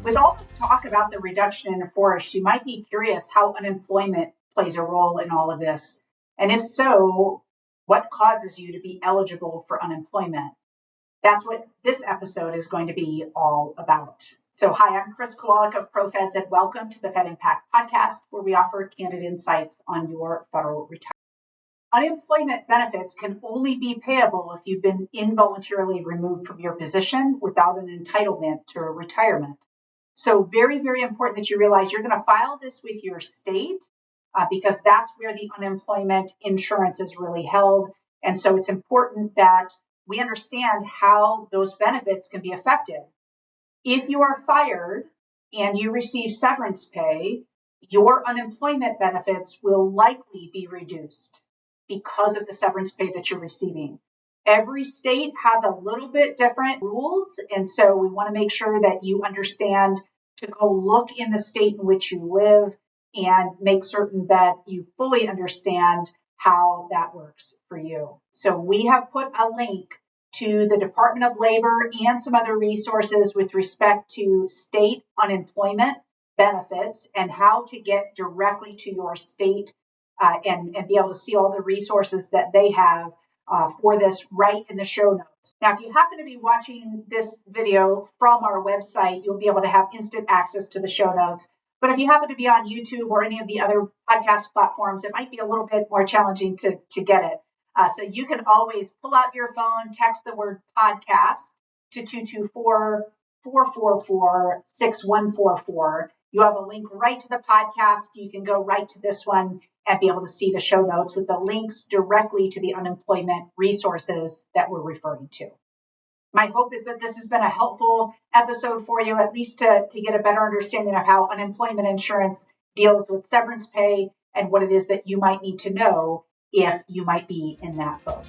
With all this talk about the reduction in force, you might be curious how unemployment plays a role in all of this. And if so, what causes you to be eligible for unemployment? That's what this episode is going to be all about. So hi, I'm Kowalik of ProFeds, and welcome to the Fed Impact Podcast, where we offer candid insights on your federal retirement. Unemployment benefits can only be payable if you've been involuntarily removed from your position without an entitlement to a retirement. So very, very important that you realize you're going to file this with your state because that's where the unemployment insurance is really held. And so it's important that we understand how those benefits can be affected. If you are fired and you receive severance pay, your unemployment benefits will likely be reduced because of the severance pay that you're receiving. Every state has a little bit different rules, and so we want to make sure that you understand to go look in the state in which you live and make certain that you fully understand how that works for you. So we have put a link to the Department of Labor and some other resources with respect to state unemployment benefits and how to get directly to your state and be able to see all the resources that they have for this right in the show notes. Now, if you happen to be watching this video from our website, you'll be able to have instant access to the show notes. But if you happen to be on YouTube or any of the other podcast platforms, it might be a little bit more challenging to get it. So you can always pull out your phone, text the word podcast to 224-444-6144. You have a link right to the podcast. You can go right to this one and be able to see the show notes with the links directly to the unemployment resources that we're referring to. My hope is that this has been a helpful episode for you, at least to get a better understanding of how unemployment insurance deals with severance pay and what it is that you might need to know if you might be in that boat.